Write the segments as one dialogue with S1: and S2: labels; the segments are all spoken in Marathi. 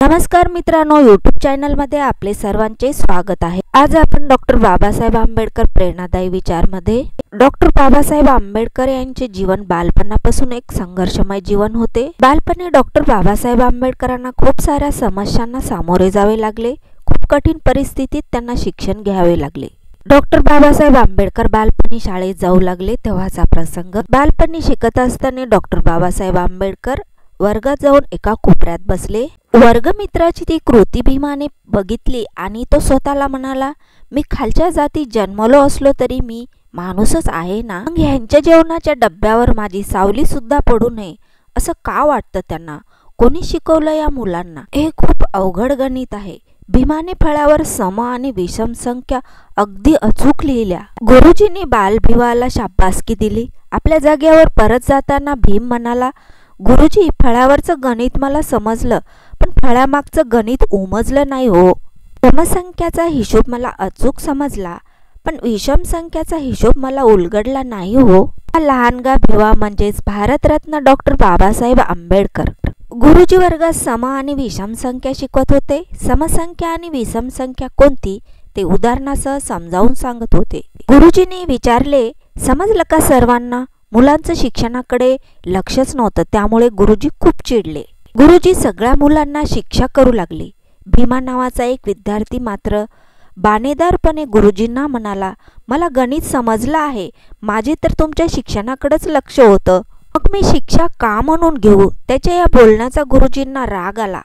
S1: नमस्कार मित्रांनो, यूट्यूब चॅनलमध्ये आपले सर्वांचे स्वागत आहे। आज आपण डॉक्टर बाबासाहेब आंबेडकर प्रेरणादायी विचारमध्ये डॉक्टर बाबासाहेब आंबेडकर यांचे जीवन बालपणापासून एक संघर्षमय जीवन होते। बालपणी डॉक्टर बाबासाहेब आंबेडकरांना खूप साऱ्या समस्यांना सामोरे जावे लागले। खूप कठीण परिस्थितीत त्यांना शिक्षण घ्यावे लागले। डॉक्टर बाबासाहेब आंबेडकर बालपणी शाळेत जाऊ लागले तेव्हाचा प्रसंग। बालपणी शिकत असताना डॉक्टर बाबासाहेब आंबेडकर वर्गात जाऊन एका कोपऱ्यात बसले। वर्गमित्राची ती कृती भीमाने बघितली आणि तो स्वतःला म्हणाला, मी खालच्या जाती जन्मलो असलो तरी मी माणूसच आहे ना, मग ह्यांच्या जेवणाच्या डब्यावर माझी सावली सुद्धा पडू नये असं का वाटतं त्यांना? कोणी शिकवलं या मुलांना? हे खूप अवघड गणित आहे। भीमाने फळ्यावर सम आणि विषम संख्या अगदी अचूक लिहिल्या। गुरुजींनी बालभिवाला शाबासकी दिली। आपल्या जागेवर परत जाताना भीम म्हणाला, गुरुजी, फळ्यावरचं गणित मला समजलं, पण फळ्यामागचं गणित उमजलं नाही हो। समसंख्याचा हिशोब मला अचूक समजला, पण विषम संख्याचा हिशोब मला उलगडला नाही हो। हा लहानगा भिवा म्हणजेच भारतरत्न डॉक्टर बाबासाहेब आंबेडकर। गुरुजी वर्गात सम आणि विषम संख्या शिकवत होते। समसंख्या आणि विषम संख्या कोणती ते उदाहरणासह समजावून सांगत होते। गुरुजींनी विचारले, समजलं का सर्वांना? मुलांचं शिक्षणाकडे लक्षच नव्हतं, त्यामुळे गुरुजी खूप चिडले। गुरुजी सगळ्या मुलांना शिक्षा करू लागले। भीमा नावाचा एक विद्यार्थी मात्र बाणेदारपणे गुरुजींना म्हणाला, मला गणित समजलं आहे, माझे तर तुमच्या शिक्षणाकडेच लक्ष होतं, मग मी शिक्षा का म्हणून घेऊ? त्याच्या या बोलण्याचा गुरुजींना राग आला।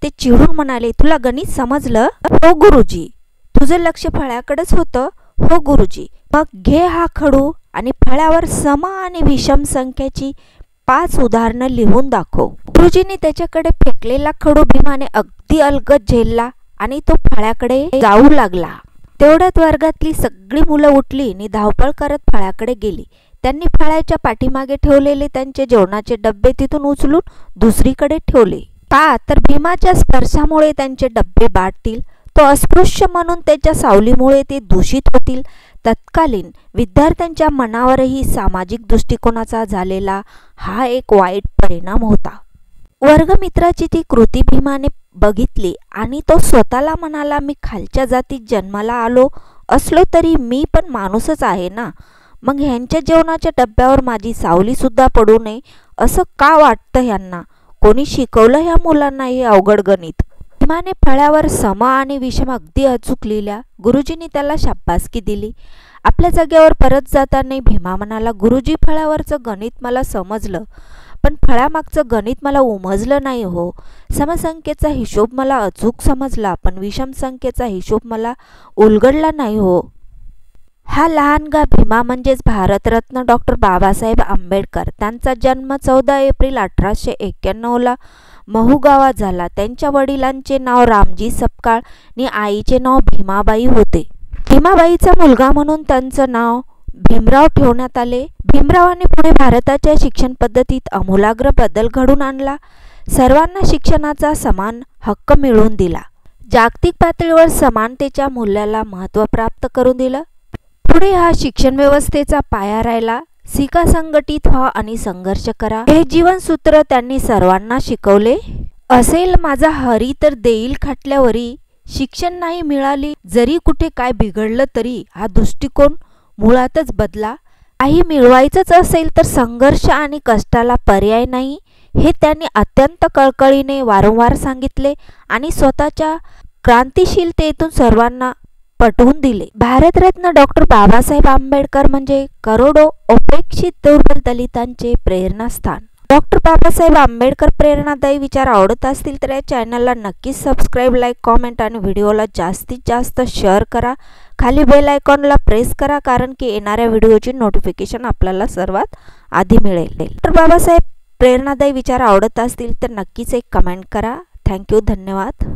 S1: ते चिडून म्हणाले, तुला गणित समजलं? हो गुरुजी। तुझं लक्ष फळ्याकडेच होतं? हो गुरुजी। मग घे हा खडू आणि फळ्यावर सम आणि विषम संख्येची 5 उदाहरणं लिहून दाखव। गुरुजींनी त्याच्याकडे फेकलेला खडू भीमाने अगदी अलगद झेलला आणि तो फळ्याकडे जाऊ लागला। तेवढ्यात वर्गातली सगळी मुलं उठली आणि धावपळ करत फळ्याकडे गेली। त्यांनी फळ्याच्या पाठीमागे ठेवलेले त्यांचे जेवणाचे डब्बे तिथून उचलून दुसरीकडे ठेवले। का तर भीमाच्या स्पर्शामुळे त्यांचे डब्बे बाटतील, तो अस्पृश्य म्हणून त्याच्या सावलीमुळे ते दूषित होतील। तत्कालीन विद्यार्थ्यांच्या मनावरही सामाजिक दृष्टिकोनाचा झालेला हा एक वाईट परिणाम होता। वर्गमित्राची ती कृती भीमाने बघितली आणि तो स्वतःला म्हणाला, मी खालच्या जातीत जन्माला आलो असलो तरी मी पण माणूसच आहे ना, मग ह्यांच्या जेवणाच्या डब्यावर माझी सावली सुद्धा पडू नये असं का वाटतं ह्यांना? कोणी शिकवलं ह्या मुलांना हे अवघड गणित? भीमाने फळ्यावर सम आणि विषम अगदी अचूक लिहिल्या। गुरुजींनी त्याला शाबासकी दिली। आपल्या जागेवर परत जाताना भीमा म्हणाला, गुरुजी, फळ्यावरचं गणित मला समजलं, पण फळ्यामागचं गणित मला उमजलं नाही हो। समसंख्येचा हिशोब मला अचूक समजला, पण विषम संख्येचा हिशोब मला उलगडला नाही हो। हा लहानगा भीमा म्हणजेच भारतरत्न डॉक्टर बाबासाहेब आंबेडकर। त्यांचा जन्म 14 एप्रिल 1891ला महू गावात झाला। त्यांच्या वडिलांचे नाव रामजी सपकाळ आणि आईचे नाव भीमाबाई होते। भीमाबाईचा मुलगा म्हणून त्यांचं नाव भीमराव ठेवण्यात आले। भीमरावांनी पुढे भारताच्या शिक्षण पद्धतीत आमूलाग्र बदल घडवून आणला। सर्वांना शिक्षणाचा समान हक्क मिळवून दिला। जागतिक पातळीवर समानतेच्या मूल्याला महत्त्व प्राप्त करून दिलं। पुढे हा शिक्षण व्यवस्थेचा पाया राहिला। शिका, संघटित व्हा आणि संघर्ष करा, हे जीवनसूत्र त्यांनी सर्वांना शिकवले। असेल माझा हरी तर देईल खाटल्यावरी, शिक्षण नाही मिळाली जरी कुठे काय बिघडलं तरी, हा दृष्टिकोन मुळातच बदला। काही मिळवायचंच असेल तर संघर्ष आणि कष्टाला पर्याय नाही, हे त्यांनी अत्यंत कळकळीने वारंवार सांगितले आणि स्वतःच्या क्रांतिशीलतेतून सर्वांना पटवून दिले। भारतरत्न डॉक्टर बाबासाहेब आंबेडकर म्हणजे करोडो उपेक्षित दुर्बल दलितांचे प्रेरणास्थान। डॉक्टर बाबासाहेब आंबेडकर प्रेरणादायी विचार आवडत असतील तर या चॅनलला नक्कीच सबस्क्राईब, लाईक, कॉमेंट आणि व्हिडिओला जास्तीत जास्त शेअर करा। खाली बेल आयकॉनला प्रेस करा, कारण की येणाऱ्या व्हिडिओची नोटिफिकेशन आपल्याला सर्वात आधी मिळेल। डॉक्टर बाबासाहेब प्रेरणादायी विचार आवडत असतील तर नक्कीच एक कमेंट करा। थँक्यू, धन्यवाद।